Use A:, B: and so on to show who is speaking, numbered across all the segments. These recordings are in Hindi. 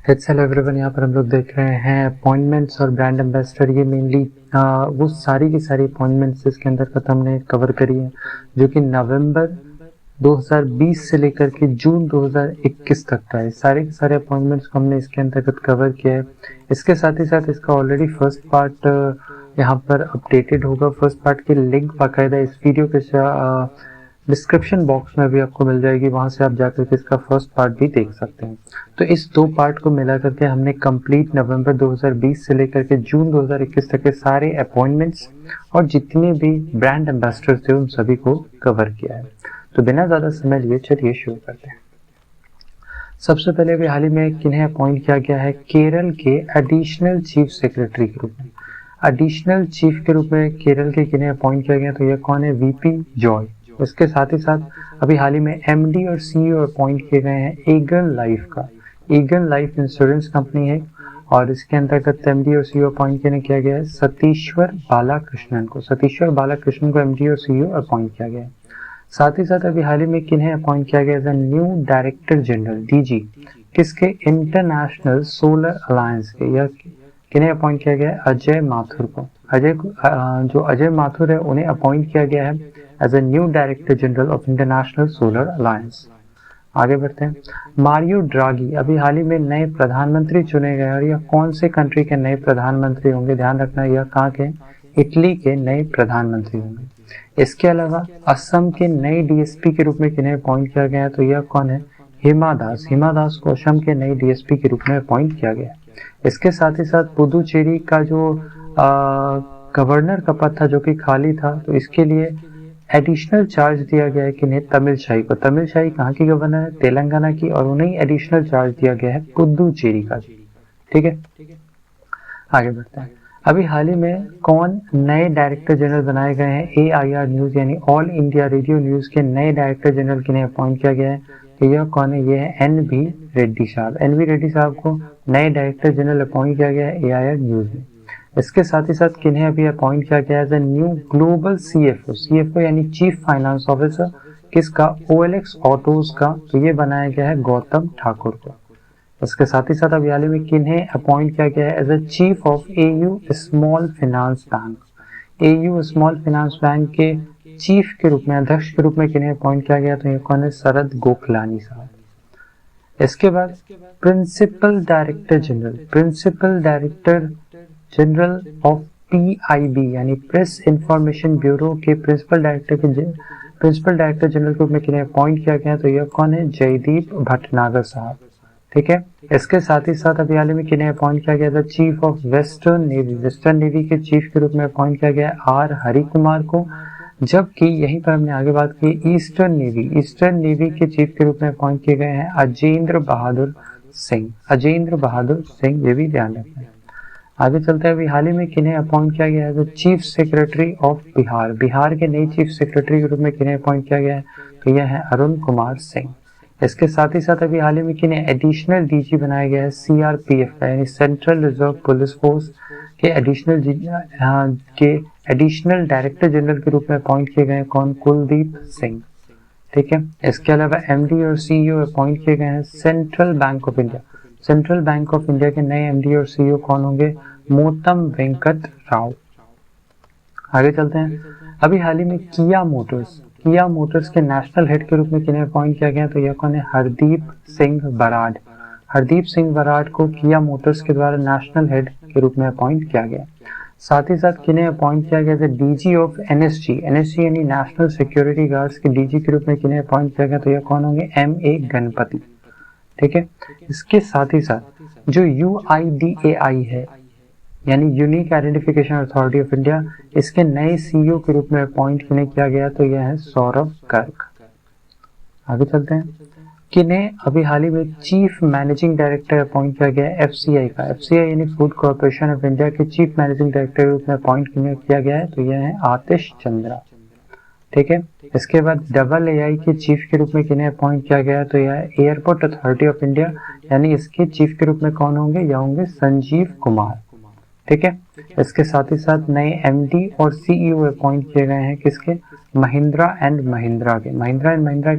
A: It's hello everyone. यहाँ पर हम लोग देख रहे हैं अपॉइंटमेंट्स और ब्रांड एम्बेसडर। ये मेनली वो सारी की सारी अपॉइंटमेंट्स इसके अंतर्गत हमने कवर करी है, जो कि नवंबर 2020 से लेकर के जून 2021 तक का है। सारे के सारे अपॉइंटमेंट्स को हमने इसके अंतर्गत कवर किया है। इसके साथ ही साथ इसका ऑलरेडी फर्स्ट पार्ट यहाँ पर अपडेटेड होगा। फर्स्ट पार्ट की लिंक बाकायदा इस वीडियो के डिस्क्रिप्शन बॉक्स में भी आपको मिल जाएगी, वहां से आप जाकर के इसका फर्स्ट पार्ट भी देख सकते हैं। तो इस दो पार्ट को मिला करके हमने कंप्लीट नवंबर 2020 से लेकर के जून 2021 तक के सारे अपॉइंटमेंट्स और जितने भी ब्रांड एम्बेसडर थे उन सभी को कवर किया है। तो बिना ज्यादा समय लिए चलिए शुरू करते हैं। सबसे पहले अभी हाल ही में किन्हें अपॉइंट किया गया है केरल के एडिशनल चीफ सेक्रेटरी के रूप में। एडिशनल चीफ के रूप में केरल के किन्हें अपॉइंट किया गया, तो यह कौन है? VP Joy. इसके साथ ही साथ अभी हाल ही में एमडी और सीईओ अपॉइंट किए गए हैं ईगल लाइफ का। ईगल लाइफ इंश्योरेंस कंपनी है और इसके अंतर्गत एमडी और सीईओ अपॉइंट किया गया है सतीश्वर बालाकृष्णन को। सतीश्वर बालाकृष्णन को एमडी और सीईओ अपॉइंट किया गया है। साथ ही साथ अभी हाल ही में किन्हें अपॉइंट किया गया as new director general DG किसके? इंटरनेशनल सोलर अलायंस के। यह किन्हें अपॉइंट किया गया है? अजय माथुर को। जो अजय माथुर है उन्हें अपॉइंट किया गया है as a new director general of international solar alliance. आगे बढ़ते हैं। मारियो ड्रागी अभी हाल ही में नए प्रधानमंत्री चुने गए और यह कौन से कंट्री के नए प्रधानमंत्री होंगे? ध्यान रखना, यह कहाँ के? इटली के नए प्रधानमंत्री होंगे। इसके अलावा असम के नए डीएसपी के रूप में किन्हें अपॉइंट किया गया है? तो यह कौन है? हिमा दास। हिमा दास को असम के नए डीएसपी के रूप में अपॉइंट किया गया है। इसके साथ ही साथ पुदुचेरी का जो गवर्नर का पद था जो कि खाली था, तो इसके लिए एडिशनल चार्ज दिया गया है किन्हें? तमिलशाई को। तमिलशाई कहाँ की गवर्नर है? तेलंगाना की। और उन्हें एडिशनल चार्ज दिया गया है पुदुचेरी का। ठीक है, आगे बढ़ते हैं। अभी हाल ही में कौन नए डायरेक्टर जनरल बनाए गए हैं? AIR न्यूज यानी ऑल इंडिया रेडियो न्यूज के नए डायरेक्टर जनरल किन्हें अपॉइंट किया गया है? तो यह कौन है? यह है NV रेड्डी साहब। NV रेड्डी साहब को नए डायरेक्टर जनरल अपॉइंट किया गया है AIR न्यूज में। इसके साथ ही साथ किन्हें अभी अपॉइंट किया गया है न्यू ग्लोबल CFO यानी चीफ फाइनेंस ऑफिसर किसका? OLX ऑटोज का। तो ये बनाया गया है गौतम ठाकुर को। इसके साथ ही साथ अभी हाल ही में किन्हें अपॉइंट किया गया है as a chief of AU small finance bank. AU small finance bank के चीफ के रूप में, अध्यक्ष के रूप में किन्हें अपॉइंट किया गया? तो ये कौन है? शरद गोखलानी साहब। इसके बाद principal director general of PIB यानी प्रेस इंफॉर्मेशन ब्यूरो के प्रिंसिपल डायरेक्टर जनरल के रूप में किन्हें अपॉइंट किया गया? तो यह कौन है? जयदीप भटनागर साहब। ठीक है, इसके साथ ही साथ अभी हाल ही में किन्हें अपॉइंट किया गया था? चीफ ऑफ वेस्टर्न नेवी के चीफ के रूप में अपॉइंट किया गया R हरि कुमार को। जबकि यहीं पर हमने आगे बात की ईस्टर्न नेवी के चीफ के रूप में अपॉइंट किए गए हैं अजेंद्र बहादुर सिंह। ये भी ध्यान रखना है। आगे चलते हैं। अभी हाल ही में किन्हें अपॉइंट किया गया है? चीफ सेक्रेटरी ऑफ बिहार के नए चीफ सेक्रेटरी के रूप में किन्हें अपॉइंट किया गया है? तो यह है अरुण कुमार सिंह। इसके साथ ही साथ अभी हाल ही में किन्हें एडिशनल डीजी बनाया गया है? CRPF का यानी सेंट्रल रिजर्व पुलिस फोर्स के एडिशनल डायरेक्टर जनरल के रूप में अपॉइंट किए गए हैं कौन? कुलदीप सिंह। ठीक है, इसके अलावा MD और CEO अपॉइंट किए गए हैं सेंट्रल बैंक ऑफ इंडिया के नए MD और CEO कौन होंगे? मोतम वेंकट राव। आगे चलते हैं। अभी हाल ही में किया मोटर्स के नेशनल हेड के रूप में किन्हें अपॉइंट किया गया? तो यह कौन है? हरदीप सिंह बराड को किया मोटर्स के द्वारा नेशनल हेड के रूप में अपॉइंट किया गया। साथ ही साथ किन्हें अपॉइंट किया गया? DG ऑफ NSG यानी नेशनल सिक्योरिटी गार्ड्स के DG के रूप में किन्हें अपॉइंट किया गया? तो यह कौन होंगे? MA गणपति। ठीक है, इसके साथ ही साथ जो UIDAI है यानी unique identification authority of India, इसके नए CEO के रूप में अपॉइंट किया गया? तो यह है सौरभ गर्ग। आगे चलते हैं। किन्हें अभी हाल ही में चीफ मैनेजिंग डायरेक्टर अपॉइंट किया गया? FCI यानी फूड कॉर्पोरेशन ऑफ इंडिया के चीफ मैनेजिंग डायरेक्टर के रूप में अपॉइंट किया गया है? तो यह है आतिश चंद्रा। ठीक है, इसके बाद AAI के चीफ के रूप में किन्हें अपॉइंट किया गया? तो यह एयरपोर्ट अथॉरिटी ऑफ इंडिया यानी इसके चीफ के रूप में कौन होंगे? यह होंगे संजीव कुमार। ठीक है, इसके साथ ही साथ नए MD और CEO अपॉइंट किए गए हैं किसके? महिंद्रा एंड महिंद्रा के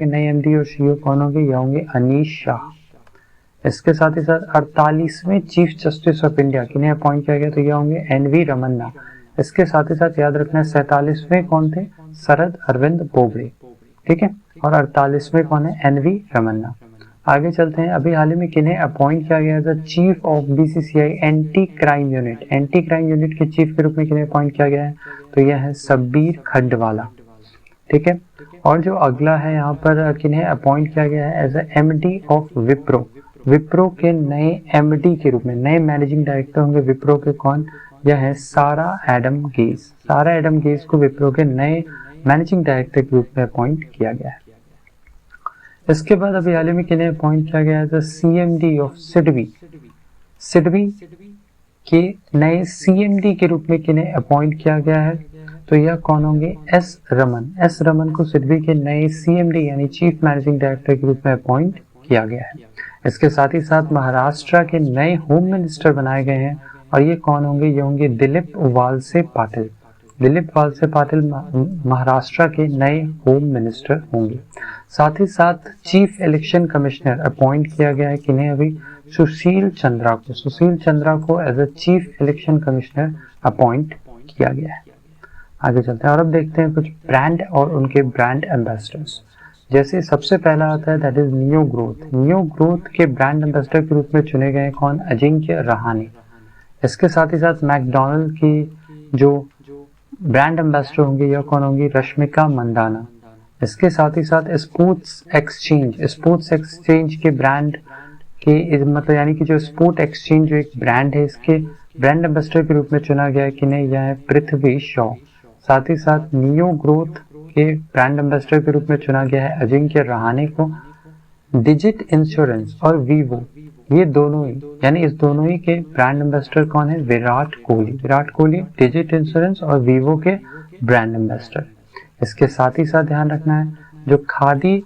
A: नए MD और CEO कौन होंगे? यह होंगे अनीश शाह। इसके साथ ही साथ 48वें चीफ जस्टिस ऑफ इंडिया किन्हें अपॉइंट किया गया, तो ये होंगे एनवी रमन्ना। इसके साथ ही साथ याद रखना है 47वें कौन थे, शरद अरविंद बोबड़े, ठीक है, और 48वें कौन है, एनवी रमन्ना। आगे चलते हैं, अभी हाल ही में किन्हें अपॉइंट किया गया as chief of BCCI anti crime unit, anti crime unit के चीफ के रूप में किन्हें अपॉइंट किया गया है, तो यह है शब्बीर खंडवाला, ठीक है। और जो अगला है यहाँ पर किन्हें अपॉइंट किया गया है as MD of Wipro, Wipro के नए एमडी के रूप में, नए मैनेजिंग डायरेक्टर होंगे विप्रो के कौन, यह है सारा एडम गेज, सारा एडम गेज को विप्रो के नए मैनेजिंग डायरेक्टर के रूप में अपॉइंट किया गया है। इसके बाद अभी हाल ही में किन्हें अपॉइंट किया गया है सीएमडी ऑफ सिडबी, सिडबी के नए सीएमडी के रूप में किन्हें अपॉइंट किया गया है, तो यह कौन होंगे, एस रमन, एस रमन को सिडबी के नए सीएमडी यानी चीफ मैनेजिंग डायरेक्टर के रूप में अपॉइंट किया गया है। इसके साथ ही साथ महाराष्ट्र के नए होम मिनिस्टर बनाए गए हैं और ये कौन होंगे, ये होंगे दिलीप वालसे पाटिल, दिलीप वालसे पाटिल महाराष्ट्र के नए होम मिनिस्टर होंगे। साथ ही साथ चीफ इलेक्शन कमिश्नर अपॉइंट किया गया है किन्हें, अभी सुशील चंद्रा को, सुशील चंद्रा को as a chief election commissioner appoint किया गया है। आगे चलते हैं और अब देखते हैं कुछ ब्रांड और उनके ब्रांड एम्बेसडर्स। जैसे सबसे पहला आता है that is neo growth, neo growth के ब्रांड एम्बेसडर के रूप में चुने गए कौन, अजिंक्य रहाणे। इसके साथ ही साथ मैकडॉनल्ड की जो ब्रांड एम्बेसडर होंगे यह कौन होंगी, रश्मिका मंदाना। इसके साथ ही साथ स्पोर्ट्स एक्सचेंज, स्पोर्ट्स एक्सचेंज के ब्रांड के मतलब यानी कि जो स्पोर्ट एक्सचेंज जो एक ब्रांड है इसके ब्रांड एम्बेसडर के रूप में चुना गया है कि नहीं, यह है पृथ्वी शॉ। साथ ही साथ नियो ग्रोथ के ब्रांड एम्बेसडर के रूप में चुना गया है अजिंक्य रहाणे को। डिजिट इंश्योरेंस और वीवो ये दोनों ही यानी इस दोनों ही के ब्रांड एम्बेसडर कौन है, विराट कोहली, विराट कोहली डिजिट इंश्योरेंस और वीवो के ब्रांड एम्बेसडर। इसके साथ ही साथ ध्यान रखना है जो खादी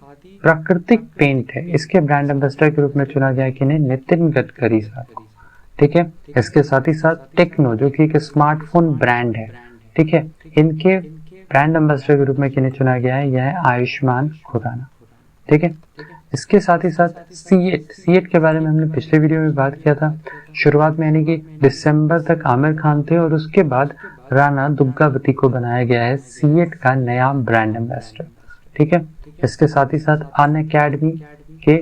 A: प्राकृतिक पेंट है इसके ब्रांड एम्बेसडर के रूप में चुना गया है कि नहीं, नितिन गडकरी साहब को, ठीक है। इसके साथ ही साथ टेक्नो जो कि एक स्मार्टफोन ब्रांड है, ठीक है, इनके ब्रांड एम्बेसडर के रूप में किन्हें चुना गया है, यह है आयुष्मान खुराना, ठीक है। इसके साथ ही साथ सीएट, सीएट के बारे में हमने पिछले वीडियो में बात किया था। शुरुआत में यानी कि दिसंबर तक आमिर खान थे और उसके बाद राणा दुग्गावती को बनाया गया है सीएट का नया ब्रांड एम्बेसडर, ठीक है। इसके साथ ही साथ अन अकेडमी के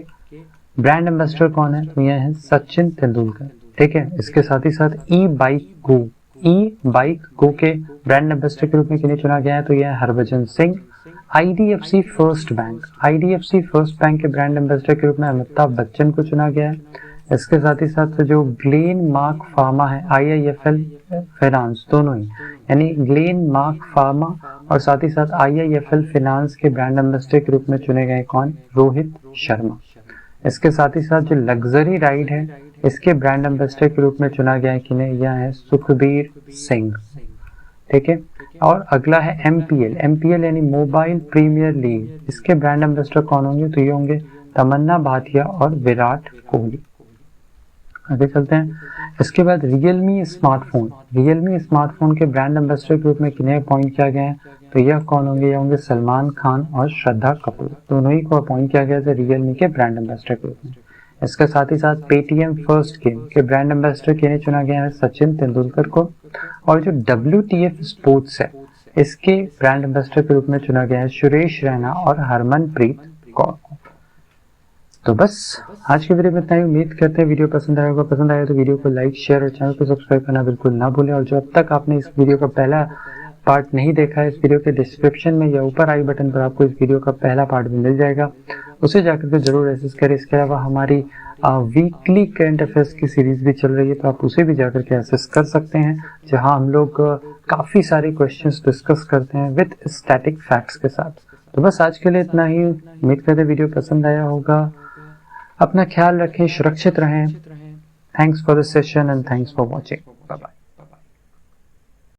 A: ब्रांड एम्बेसडर कौन है, तो यह है सचिन तेंदुलकर, ठीक है। इसके साथ ही साथ ई बाइक गो, ई बाइक गो के ब्रांड एम्बेसडर के रूप में किन्हें चुना गया है, तो यह है Harbhajan Singh. IDFC first bank, IDFC first bank के ब्रांड एम्बेसडर के रूप में अमिताभ बच्चन को चुना गया है। इसके साथ ही साथ जो ग्लेन मार्क फार्मा है, आईआईएफएल फाइनेंस दोनों ही यानी ग्लेन मार्क फार्मा और साथ ही साथ आईआईएफएल फाइनेंस के ब्रांड एम्बेसडर के रूप में चुने गए कौन, रोहित शर्मा। इसके साथ ही साथ जो लग्जरी राइड है इसके ब्रांड एम्बेसडर के रूप में चुना गया है किन्हें, यह है सुखबीर सिंह, ठीक है। और अगला है एमपीएल, एमपीएल यानी मोबाइल प्रीमियर लीग, इसके ब्रांड एम्बेसडर कौन होंगे, तो ये होंगे तमन्ना भाटिया और विराट कोहली। आगे चलते हैं। इसके बाद रियलमी स्मार्टफोन, रियलमी स्मार्टफोन के ब्रांड एम्बेसडर के रूप में किन्हें अपॉइंट किया गया है, तो यह कौन होंगे, यह होंगे सलमान खान और श्रद्धा कपूर, दोनों ही को अपॉइंट किया गया है रियलमी के ब्रांड एम्बेसडर के रूप में। इसके साथ ही साथ पेटीएम फर्स्ट गेम के ब्रांड एम्बेसडर किन्हें चुना गया है, सचिन तेंदुलकर को। और जो WTF स्पोर्ट्स है इसके ब्रांड एम्बेसडर के रूप में चुना गया है सुरेश रैना और हरमनप्रीत कौर को। तो बस आज की वीडियो में इतना ही। उम्मीद करते हैं वीडियो पसंद आया होगा, पसंद आया तो वीडियो को लाइक शेयर और चैनल को सब्सक्राइब करना बिल्कुल ना भूलें। और जो अब तक आपने इस वीडियो का पहला पार्ट नहीं देखा है, इस वीडियो के डिस्क्रिप्शन में या ऊपर आई बटन पर आपको इस वीडियो का पहला पार्ट भी मिल जाएगा, उसे जाकर के जरूर एक्सेस करें। इसके अलावा हमारी वीकली करंट अफेयर्स की सीरीज भी चल रही है, तो आप उसे भी जाकर के एक्सेस कर सकते हैं, जहां हम लोग काफी सारे क्वेश्चंस डिस्कस करते हैं विद स्टैटिक फैक्ट्स के साथ। तो बस आज के लिए इतना ही। उम्मीद करते हैं वीडियो पसंद आया होगा। अपना ख्याल रखें, सुरक्षित रहें। Thanks for the session and thanks for watching. Bye bye.